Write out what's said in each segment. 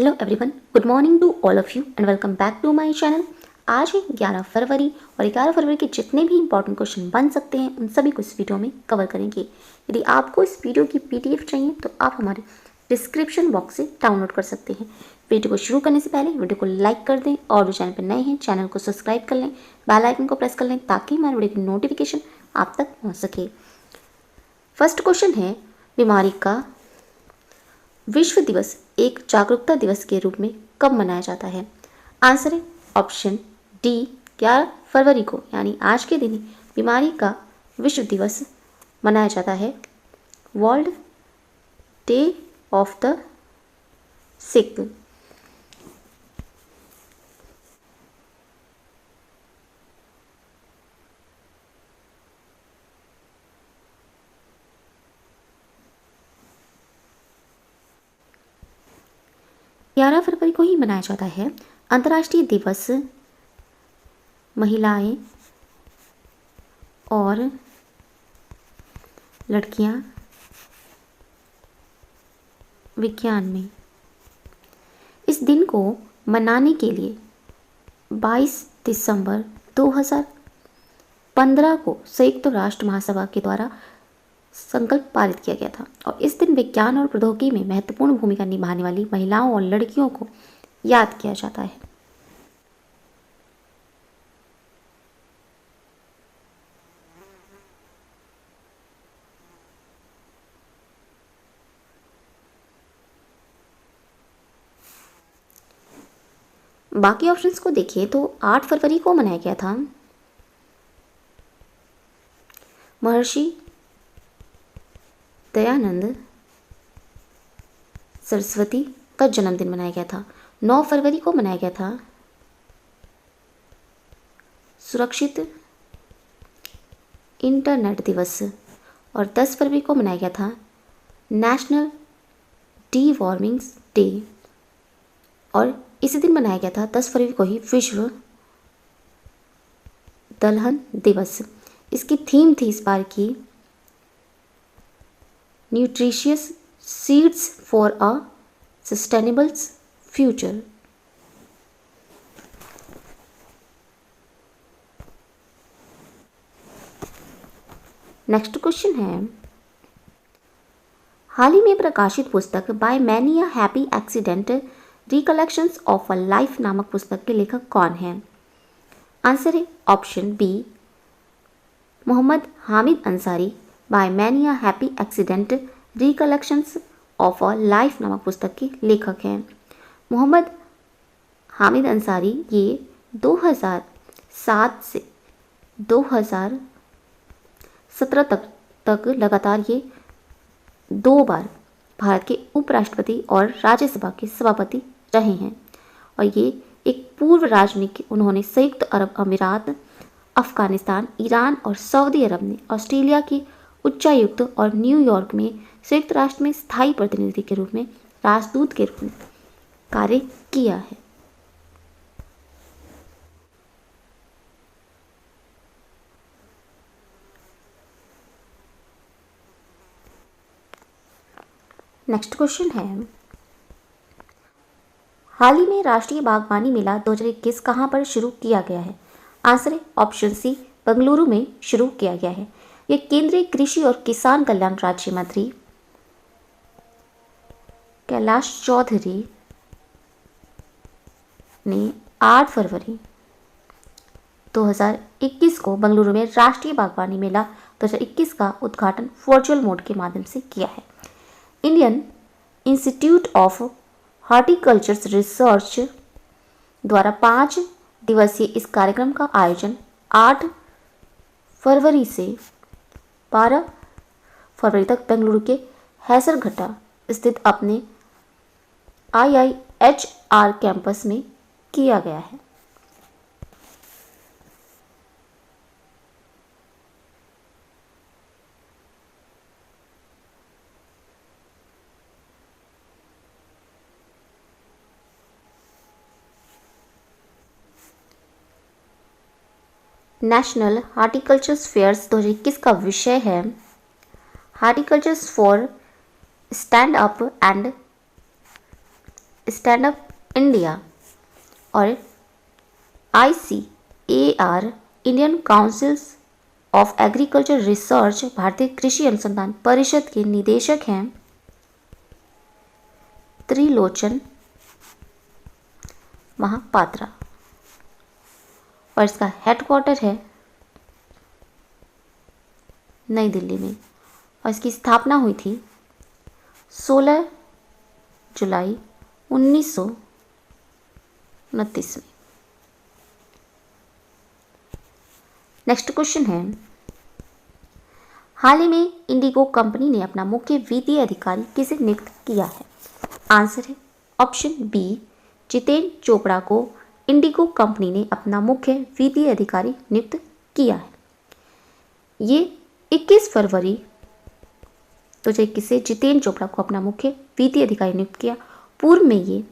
Hello everyone, good morning to all of you and welcome back to my channel. आज है 11 फरवरी और 11 फरवरी के जितने भी इंपॉर्टेंट क्वेश्चन बन सकते हैं उन सभी को इस वीडियो में कवर करेंगे। यदि आपको इस वीडियो की पीडीएफ चाहिए तो आप हमारे डिस्क्रिप्शन बॉक्स से डाउनलोड कर सकते हैं। वीडियो को शुरू करने से पहले वीडियो को लाइक कर दें और जो चैनल पर नए हैं चैनल को सब्सक्राइब कर लें, बेल आइकन को प्रेस कर लें ताकि हमारे वीडियो की नोटिफिकेशन आप तक पहुँच सके। फर्स्ट क्वेश्चन है, बीमारी का विश्व दिवस एक जागरूकता दिवस के रूप में कब मनाया जाता है? आंसर है ऑप्शन डी, 11 फरवरी को यानी आज के दिन बीमारी का विश्व दिवस मनाया जाता है। वर्ल्ड डे ऑफ द सिक। 11 फरवरी को ही मनाया जाता है अंतर्राष्ट्रीय दिवस महिलाएं और लड़कियां विज्ञान में। इस दिन को मनाने के लिए 22 दिसंबर 2015 को संयुक्त राष्ट्र महासभा के द्वारा संकल्प पारित किया गया था और इस दिन विज्ञान और प्रौद्योगिकी में महत्वपूर्ण भूमिका निभाने वाली महिलाओं और लड़कियों को याद किया जाता है। बाकी ऑप्शंस को देखिए तो 8 फरवरी को मनाया गया था महर्षि दयानंद सरस्वती का जन्मदिन मनाया गया था। 9 फरवरी को मनाया गया था सुरक्षित इंटरनेट दिवस और 10 फरवरी को मनाया गया था नेशनल डी वार्मिंग डे और इसी दिन मनाया गया था 10 फरवरी को ही विश्व दलहन दिवस। इसकी थीम थी इस बार की nutritious seeds for a sustainable future. Next question है, हाल ही में प्रकाशित पुस्तक by many a happy accident recollections of a life नामक पुस्तक के लेखक कौन हैं? आंसर है option B, Mohammad Hamid Ansari. By many a happy accident recollections of a life नामक पुस्तक के लेखक हैं मोहम्मद हामिद अंसारी। ये 2007 से 2017 तक लगातार ये 2 बार भारत के उपराष्ट्रपति और राज्यसभा के सभापति रहे हैं और ये एक पूर्व राजनीतिक। उन्होंने संयुक्त अरब अमीरात, अफगानिस्तान, ईरान और सऊदी अरब में ऑस्ट्रेलिया के उच्चायुक्त और न्यूयॉर्क में संयुक्त राष्ट्र में स्थायी प्रतिनिधि के रूप में राजदूत के रूप में कार्य किया है। नेक्स्ट क्वेश्चन है, हाल ही में राष्ट्रीय बागवानी मेला 2021 कहां पर शुरू किया गया है? आंसर है ऑप्शन सी, बेंगलुरु में शुरू किया गया है। यह केंद्रीय कृषि और किसान कल्याण राज्य मंत्री कैलाश चौधरी ने 8 फरवरी 2021 को बेंगलुरु में राष्ट्रीय बागवानी मेला 2021 का उद्घाटन वर्चुअल मोड के माध्यम से किया है। Indian institute of horticulture research द्वारा 5 दिवसीय इस कार्यक्रम का आयोजन 8 फरवरी से 12 फरवरी तक बेंगलुरु के हैसरघट्टा स्थित अपने IIHR कैंपस में किया गया है। नेशनल हॉर्टिकल्चर फेयर्स 2021 का विषय है horticulture for stand up and stand up India और ICAR Indian councils of agriculture research भारतीय कृषि अनुसंधान परिषद के निदेशक हैं त्रिलोचन महापात्रा और इसका हेडक्वार्टर है नई दिल्ली में और इसकी स्थापना हुई थी 16 जुलाई 1929 में। नेक्स्ट क्वेश्चन है, हाल ही में इंडिगो कंपनी ने अपना मुख्य वित्तीय अधिकारी किसे नियुक्त किया है? आंसर है ऑप्शन बी, जितेंद्र चोपड़ा को इंडिगो कंपनी ने अपना मुख्य वित्तीय अधिकारी नियुक्त किया है। ये 21 फरवरी 2021 से जितेंद्र चोपड़ा को अपना मुख्य वित्तीय अधिकारी नियुक्त किया। पूर्व में ये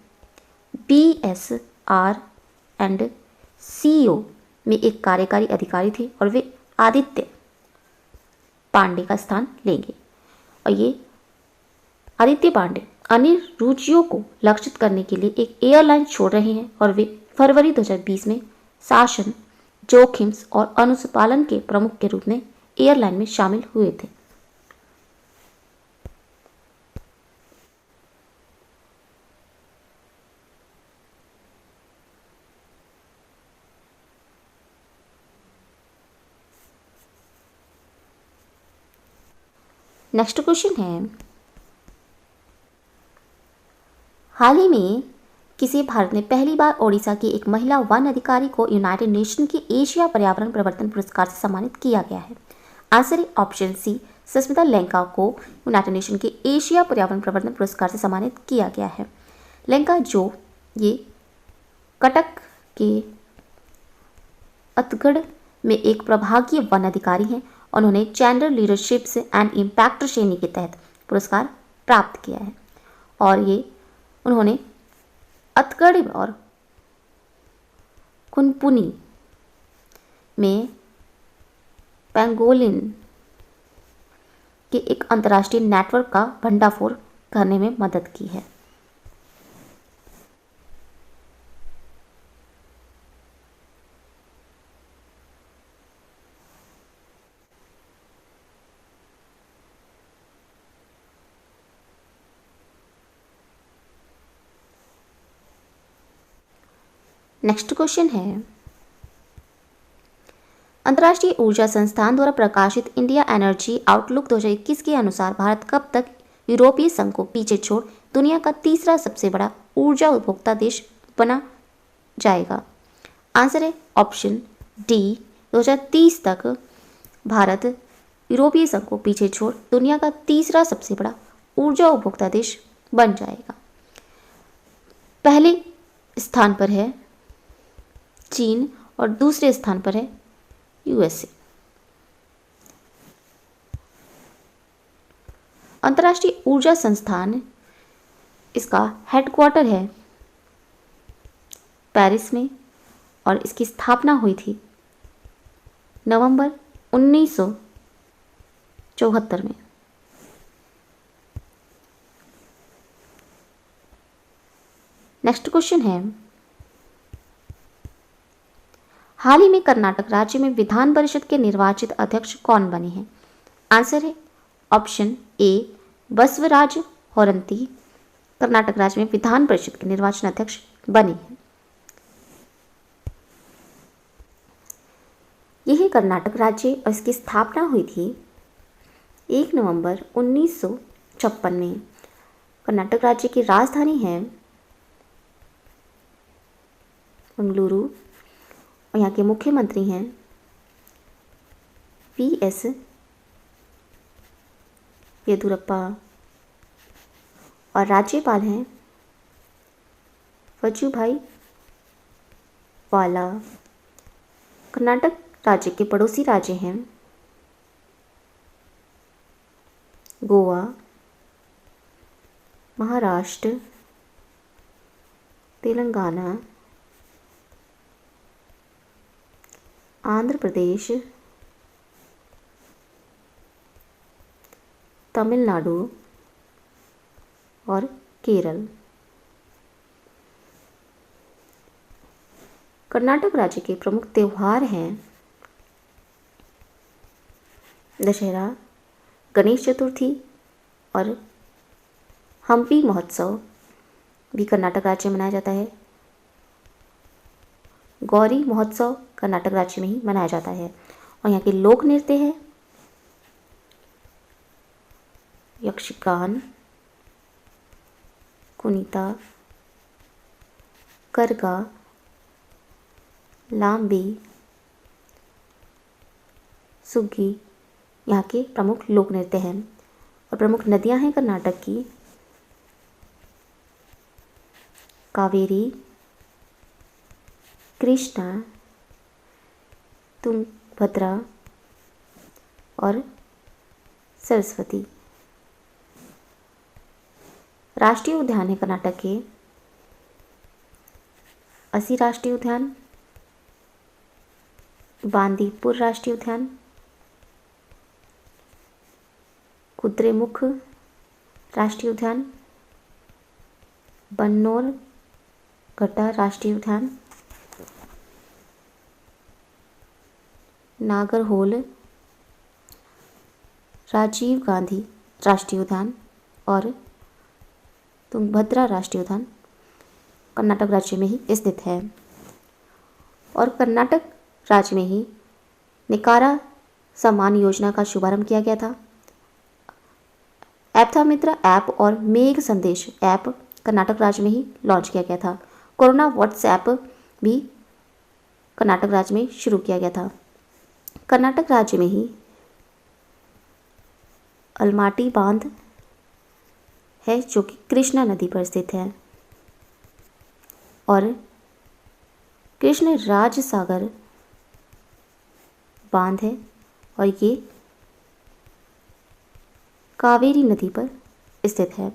BSR एंड CEO में एक कार्यकारी अधिकारी थे और वे आदित्य पांडे का स्थान लेंगे। और ये आदित्य पांडे अन्य रुचियों को लक्षित करने के लिए एक एयरलाइन छोड़ रहे हैं और वे फरवरी 2020 में शासन, जोखिम और अनुपालन के प्रमुख के रूप में एयरलाइन में शामिल हुए थे। नेक्स्ट क्वेश्चन है, हाल ही में किसी भारत ने पहली बार ओडिशा की एक महिला वन अधिकारी को यूनाइटेड नेशन के एशिया पर्यावरण परिवर्तन पुरस्कार से सम्मानित किया गया है? आंसर है ऑप्शन सी, सस्मिता लेंका को यूनाइटेड नेशन के एशिया पर्यावरण परिवर्तन पुरस्कार से सम्मानित किया गया है। लेंका जो ये कटक के अतगढ़ में एक प्रभागीय वन अधिकारी हैं। उन्होंने जेंडर लीडरशिप एंड इम्पैक्ट श्रेणी के तहत पुरस्कार प्राप्त किया है और ये उन्होंने अतगढ़ और कुनपुनी में पेंगोलिन के एक अंतर्राष्ट्रीय नेटवर्क का भंडाफोड़ करने में मदद की है। नेक्स्ट क्वेश्चन है, अंतर्राष्ट्रीय ऊर्जा संस्थान द्वारा प्रकाशित इंडिया एनर्जी आउटलुक 2021 के अनुसार भारत कब तक यूरोपीय संघ को पीछे छोड़ दुनिया का तीसरा सबसे बड़ा ऊर्जा उपभोक्ता देश बना जाएगा? आंसर है ऑप्शन डी, 2030 तक भारत यूरोपीय संघ को पीछे छोड़ दुनिया का तीसरा सबसे बड़ा ऊर्जा उपभोक्ता देश बन जाएगा। पहले स्थान पर है चीन और दूसरे स्थान पर है USA। अंतर्राष्ट्रीय ऊर्जा संस्थान इसका हेडक्वार्टर है पेरिस में और इसकी स्थापना हुई थी नवंबर 1974 में। नेक्स्ट क्वेश्चन है, हाल ही में कर्नाटक राज्य में विधान परिषद के निर्वाचित अध्यक्ष कौन बने हैं? आंसर है ऑप्शन ए, बसवराज होरंती कर्नाटक राज्य में विधान परिषद के निर्वाचन अध्यक्ष बने हैं। यह कर्नाटक राज्य और इसकी स्थापना हुई थी 1 नवंबर 1956 में। कर्नाटक राज्य की राजधानी है बेंगलुरु और यहाँ के मुख्यमंत्री हैं PS येदुरप्पा और राज्यपाल हैं वजुभाई वाला। कर्नाटक राज्य के पड़ोसी राज्य हैं गोवा, महाराष्ट्र, तेलंगाना, आंध्र प्रदेश, तमिलनाडु और केरल। कर्नाटक राज्य के प्रमुख त्योहार हैं दशहरा, गणेश चतुर्थी और हम्पी महोत्सव भी कर्नाटक राज्य में मनाया जाता है। गौरी महोत्सव कर्नाटक राज्य में ही मनाया जाता है। और यहाँ के लोक नृत्य हैं यक्षगान, कुनिता, करगा, लांबी, सुग्गी यहाँ के प्रमुख लोक नृत्य हैं। और प्रमुख नदियाँ हैं कर्नाटक की कावेरी, कृष्णा, तुंगभद्रा और सरस्वती। राष्ट्रीय उद्यान है कर्नाटक के 80 राष्ट्रीय उद्यान, बांदीपुर राष्ट्रीय उद्यान, कुद्रेमुख राष्ट्रीय उद्यान, बन्नोरघट्टा राष्ट्रीय उद्यान, नागरहोल, राजीव गांधी राष्ट्रीय उद्यान और तुंगभद्रा राष्ट्रीय उद्यान कर्नाटक राज्य में ही स्थित है। और कर्नाटक राज्य में ही निकारा सम्मान योजना का शुभारंभ किया गया था। ऐप था मित्र ऐप और मेघ संदेश ऐप कर्नाटक राज्य में ही लॉन्च किया गया था। कोरोना व्हाट्सएप भी कर्नाटक राज्य में शुरू किया गया था। कर्नाटक राज्य में ही अलमाटी बांध है जो कि कृष्णा नदी पर स्थित है और कृष्ण राज सागर बांध है और ये कावेरी नदी पर स्थित है।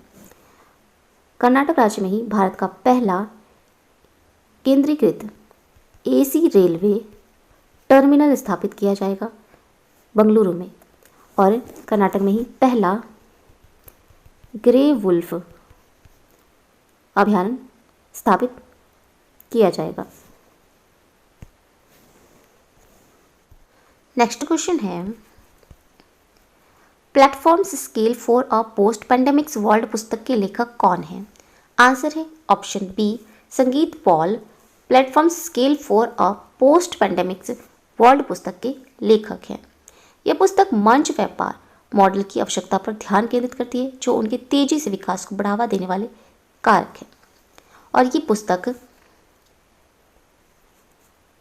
कर्नाटक राज्य में ही भारत का पहला केंद्रीकृत एसी रेलवे टर्मिनल स्थापित किया जाएगा बंगलुरु में। और कर्नाटक में ही पहला ग्रे वुल्फ अभयारण्य स्थापित किया जाएगा। नेक्स्ट क्वेश्चन है platforms scale for a post pandemics world पुस्तक के लेखक कौन है? आंसर है ऑप्शन बी संगीत Paul platforms scale for a post pandemics world पुस्तक के लेखक हैं। यह पुस्तक मंच व्यापार मॉडल की आवश्यकता पर ध्यान केंद्रित करती है जो उनके तेजी से विकास को बढ़ावा देने वाले कारक हैं। और ये पुस्तक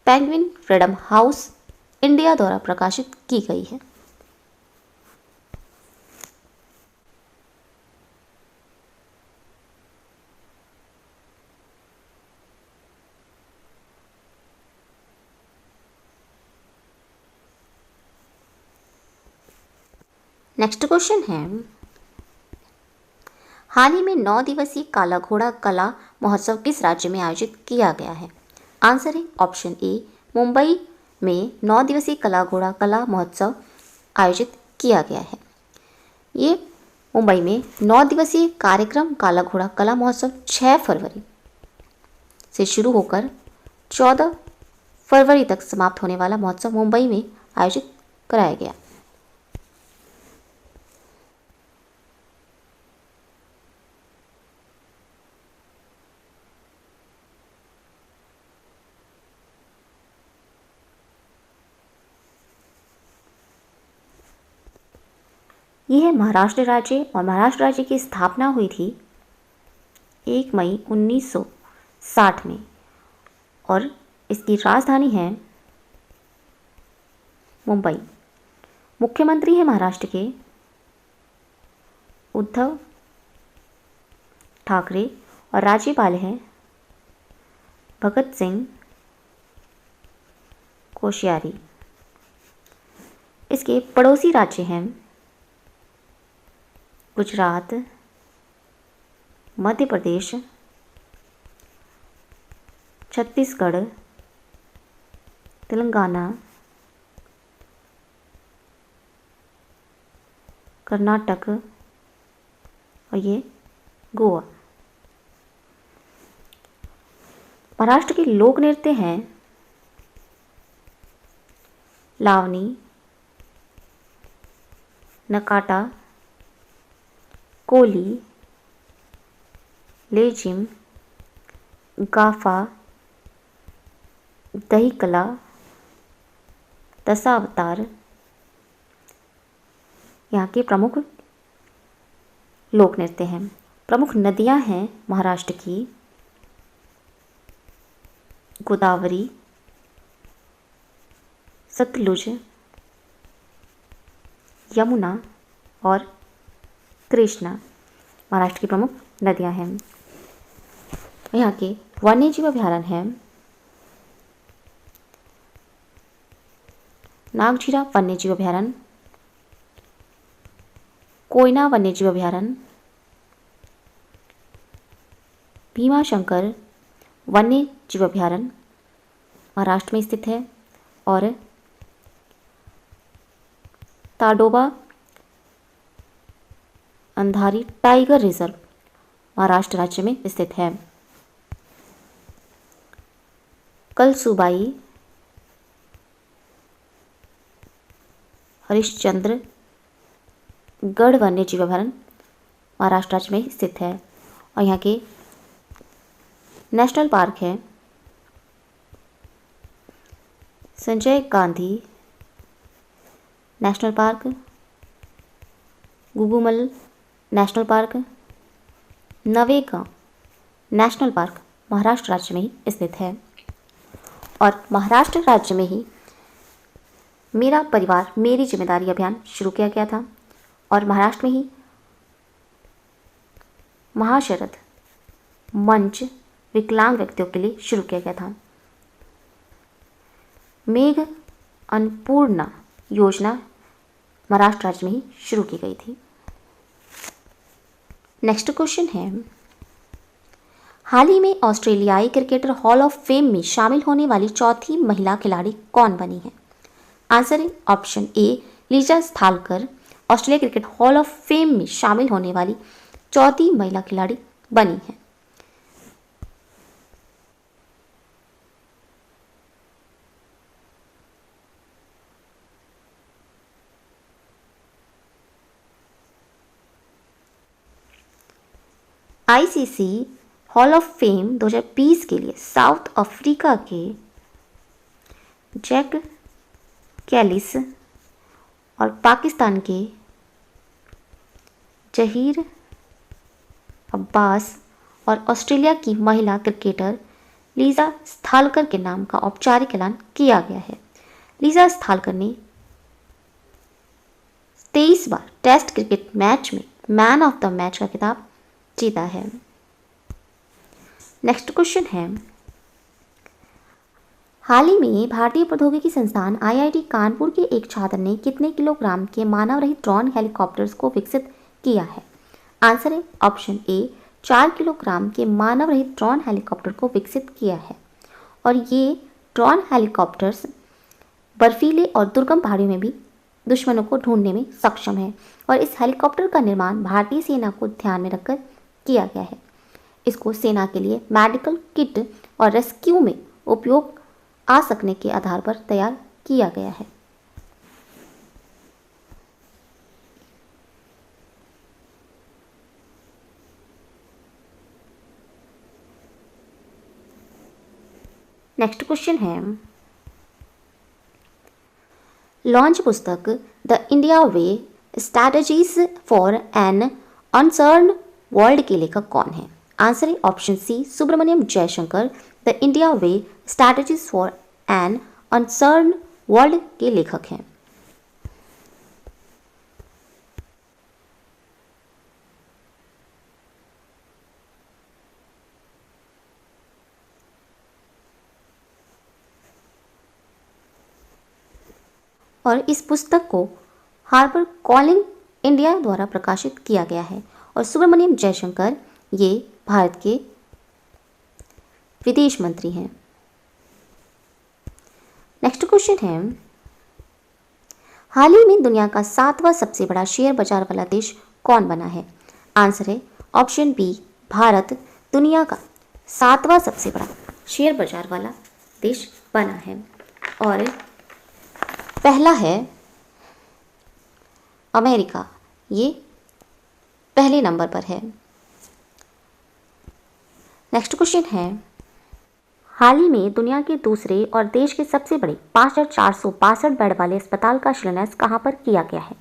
पेंगुइन फ्रीडम हाउस इंडिया द्वारा प्रकाशित की गई है। नेक्स्ट क्वेश्चन है हाल ही में 9 दिवसीय काला घोड़ा कला महोत्सव किस राज्य में आयोजित किया गया है? आंसर है ऑप्शन ए मुंबई में 9 दिवसीय काला घोड़ा कला महोत्सव आयोजित किया गया है। ये मुंबई में 9 दिवसीय कार्यक्रम काला घोड़ा कला महोत्सव 6 फरवरी से शुरू होकर 14 फरवरी तक समाप्त होने वाला महोत्सव मुंबई में आयोजित कराया गया। यह महाराष्ट्र राज्य और महाराष्ट्र राज्य की स्थापना हुई थी 1 मई 1960 में और इसकी राजधानी है मुंबई। मुख्यमंत्री है महाराष्ट्र के उद्धव ठाकरे और राज्यपाल हैं भगत सिंह कोश्यारी। इसके पड़ोसी राज्य हैं गुजरात, मध्य प्रदेश, छत्तीसगढ़, तेलंगाना, कर्नाटक और ये गोवा। महाराष्ट्र के लोक नृत्य हैं लावनी, नकाटा, कोली, लेजिम, गाफा, दहीकला, दशावतार यहाँ के प्रमुख लोक नृत्य हैं। प्रमुख नदियाँ हैं महाराष्ट्र की गोदावरी, सतलुज, यमुना और कृष्णा महाराष्ट्र की प्रमुख नदियाँ हैं। यहाँ के वन्यजीव अभयारण्य हैं नागझीरा वन्यजीव अभयारण्य, कोयना वन्यजीव अभयारण्य, भीमाशंकर वन्यजीव अभयारण्य महाराष्ट्र में स्थित है और ताडोबा अंधारी टाइगर रिजर्व महाराष्ट्र राज्य में स्थित है। कलसुबाई, हरिश्चंद्र गढ़ वन्यजीव अभयारण्य महाराष्ट्र राज्य में स्थित है और यहाँ के नेशनल पार्क है Sanjay Gandhi national park, Gugamal national park, Navegaon national park Maharashtra राज्य में ही स्थित है। और महाराष्ट्र राज्य में ही मेरा परिवार मेरी जिम्मेदारी अभियान शुरू किया गया था और महाराष्ट्र में ही महाशरद मंच विकलांग व्यक्तियों के लिए शुरू किया गया था। मेघ अन्नपूर्णा योजना महाराष्ट्र राज्य में ही शुरू की गई थी। नेक्स्ट क्वेश्चन है, हाल ही में ऑस्ट्रेलियाई क्रिकेटर हॉल ऑफ फेम में शामिल होने वाली चौथी महिला खिलाड़ी कौन बनी है? आंसर है option A Lisa Sthalekar Australia cricket hall of fame में शामिल होने वाली चौथी महिला खिलाड़ी बनी है। आईसीसी हॉल ऑफ फेम 2020 के लिए साउथ अफ्रीका के जैक कैलिस और पाकिस्तान के जहीर अब्बास और ऑस्ट्रेलिया की महिला क्रिकेटर लीजा स्थालकर के नाम का औपचारिक ऐलान किया गया है। लीजा स्थालकर ने 23 बार टेस्ट क्रिकेट मैच में मैन ऑफ द मैच का खिताब जीता है। नेक्स्ट क्वेश्चन है, हाल ही में भारतीय प्रौद्योगिकी संस्थान आईआईटी कानपुर के एक छात्र ने कितने किलोग्राम के मानव रहित ड्रोन हेलीकॉप्टर्स को विकसित किया है? आंसर है ऑप्शन ए 4 किलोग्राम के मानव रहित ड्रोन हेलीकॉप्टर को विकसित किया है और ये ड्रोन हेलीकॉप्टर्स बर्फीले और दुर्गम पहाड़ियों में भी दुश्मनों को ढूंढने में सक्षम है और इस हेलीकॉप्टर का निर्माण भारतीय सेना को ध्यान में रखकर किया गया है। इसको सेना के लिए मेडिकल किट और रेस्क्यू में उपयोग आ सकने के आधार पर तैयार किया गया है। नेक्स्ट क्वेश्चन है, लॉन्च पुस्तक the India way strategies for an uncertain world के लेखक कौन है? आंसर है option C Subrahmanyam Jaishankar the India way strategies for an uncertain world के लेखक हैं। और इस पुस्तक को हार्पर कॉलिंग इंडिया द्वारा प्रकाशित किया गया है और सुब्रमण्यम जयशंकर ये भारत के विदेश मंत्री हैं। नेक्स्ट क्वेश्चन है, हाल ही में दुनिया का 7वां सबसे बड़ा शेयर बाजार वाला देश कौन बना है? आंसर है ऑप्शन बी भारत दुनिया का 7वां सबसे बड़ा शेयर बाजार वाला देश बना है और पहला है अमेरिका, ये पहले नंबर पर है। नेक्स्ट क्वेश्चन है, हाल ही में दुनिया के दूसरे और देश के सबसे बड़े 5,462 बेड वाले अस्पताल का शिलान्यास कहाँ पर किया गया है?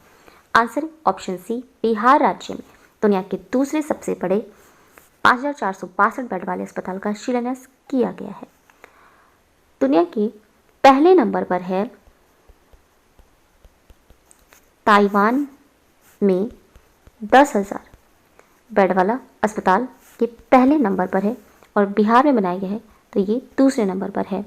आंसर ऑप्शन सी, बिहार राज्य में दुनिया के दूसरे सबसे बड़े 5,462 बेड वाले अस्पताल का शिलान्यास किया गया है। दुनिया के पहले नंबर पर है ताइवान में 10,000 बेड वाला अस्पताल, ये पहले नंबर पर है, और बिहार में बनाया गया है तो ये दूसरे नंबर पर है।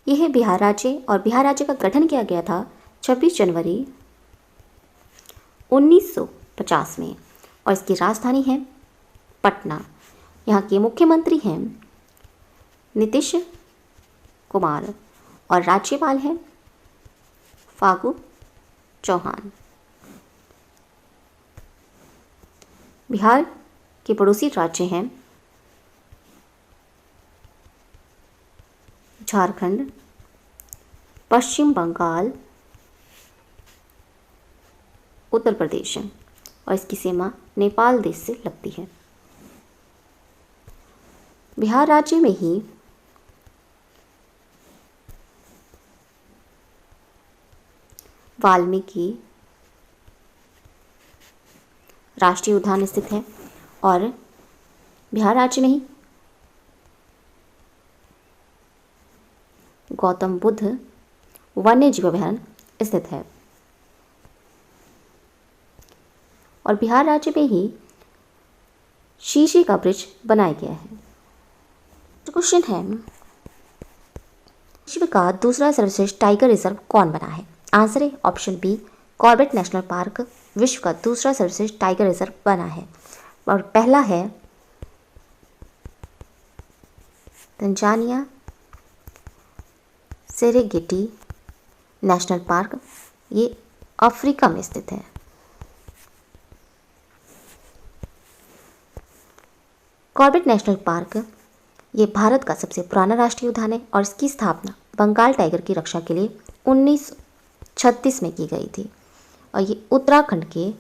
यह है बिहार राज्य, और बिहार राज्य का गठन किया गया था 26 जनवरी 1950 में, और इसकी राजधानी है पटना। यहाँ के मुख्यमंत्री हैं नीतीश कुमार और राज्यपाल हैं फागू चौहान। बिहार के पड़ोसी राज्य हैं झारखंड, पश्चिम बंगाल, उत्तर प्रदेश, और इसकी सीमा नेपाल देश से लगती है। बिहार राज्य में ही वाल्मीकि राष्ट्रीय उद्यान स्थित है, और बिहार राज्य में ही गौतम बुद्ध वन्य जीव अभयारण्य स्थित है, और बिहार राज्य में ही शीशे का ब्रिज बनाया गया है। क्वेश्चन है, विश्व का दूसरा सर्वश्रेष्ठ टाइगर रिजर्व कौन बना है? आंसर है option B, Corbett National Park विश्व का दूसरा सर्वश्रेष्ठ टाइगर रिजर्व बना है, और पहला है तंजानिया सेरेगेटी नेशनल पार्क, ये अफ्रीका में स्थित है। कॉर्बेट नेशनल पार्क ये भारत का सबसे पुराना राष्ट्रीय उद्यान है, और इसकी स्थापना बंगाल टाइगर की रक्षा के लिए 1936 में की गई थी, और ये उत्तराखंड के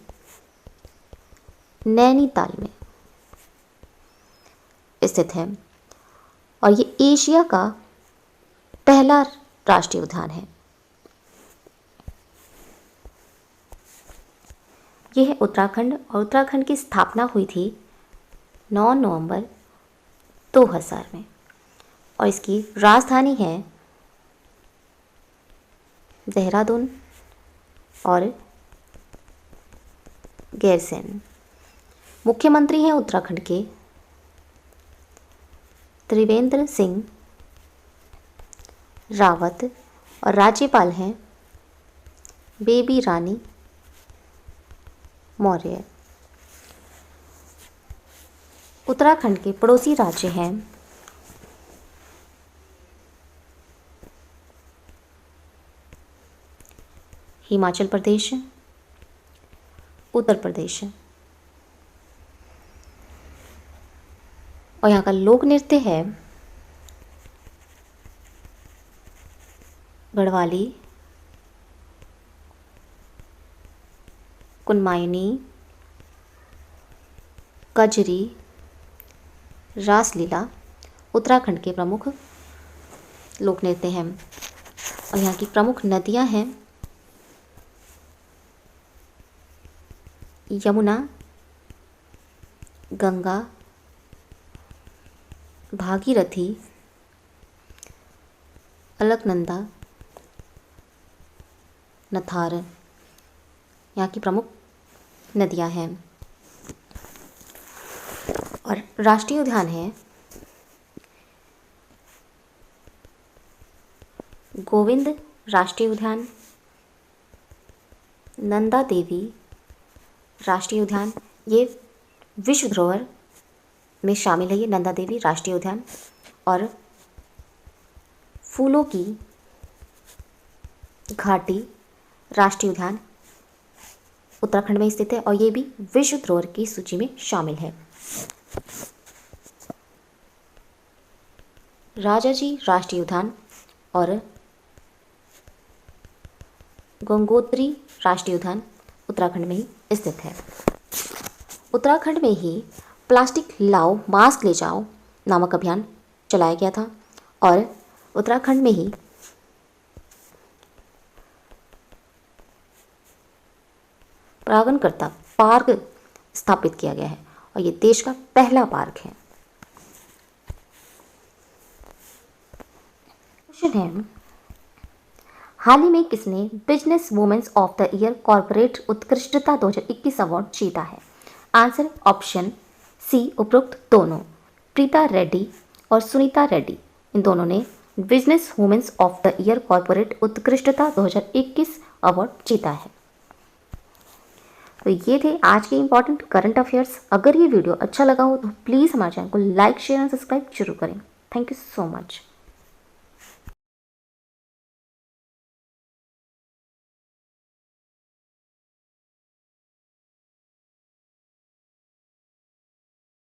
नैनीताल में स्थित है, और ये एशिया का पहला राष्ट्रीय उद्यान है। यह है उत्तराखंड, और उत्तराखंड की स्थापना हुई थी 9 नवंबर 2000 में, और इसकी राजधानी है देहरादून और गैरसैंण। मुख्यमंत्री हैं उत्तराखंड के त्रिवेंद्र सिंह रावत, और राज्यपाल हैं बेबी रानी मौर्य। उत्तराखंड के पड़ोसी राज्य हैं हिमाचल प्रदेश, उत्तर प्रदेश, और यहाँ का लोक नृत्य है गढ़वाली, कुनमायूनी, कजरी, रासलीला उत्तराखंड के प्रमुख लोक नृत्य हैं, और यहाँ की प्रमुख नदियाँ हैं यमुना, गंगा, भागीरथी, अलकनंदा, नथार, यहाँ की प्रमुख नदियाँ हैं। और राष्ट्रीय उद्यान है गोविंद राष्ट्रीय उद्यान, नंदा देवी राष्ट्रीय उद्यान, ये विश्व धरोहर में शामिल है, ये नंदा देवी राष्ट्रीय उद्यान, और फूलों की घाटी राष्ट्रीय उद्यान उत्तराखंड में स्थित है, और ये भी विश्व धरोहर की सूची में शामिल है। राजाजी राष्ट्रीय उद्यान और गंगोत्री राष्ट्रीय उद्यान उत्तराखंड में ही स्थित है। उत्तराखंड में ही प्लास्टिक लाओ मास्क ले जाओ नामक अभियान चलाया गया था और उत्तराखंड में ही परागणकर्ता पार्क स्थापित किया गया है और ये देश का पहला पार्क है। क्वेश्चन है, हाल ही में किसने business womens of the year corporate उत्कृष्टता 2021 अवार्ड जीता है? आंसर ऑप्शन सी उपरोक्त दोनों, प्रीता रेड्डी और सुनीता रेड्डी, इन दोनों ने business womens of the year corporate उत्कृष्टता 2021 अवार्ड जीता है। तो ये थे आज के इंपॉर्टेंट करंट अफेयर्स। अगर ये वीडियो अच्छा लगा हो तो प्लीज़ हमारे चैनल को लाइक शेयर एंड सब्सक्राइब जरूर करें। Thank you so much.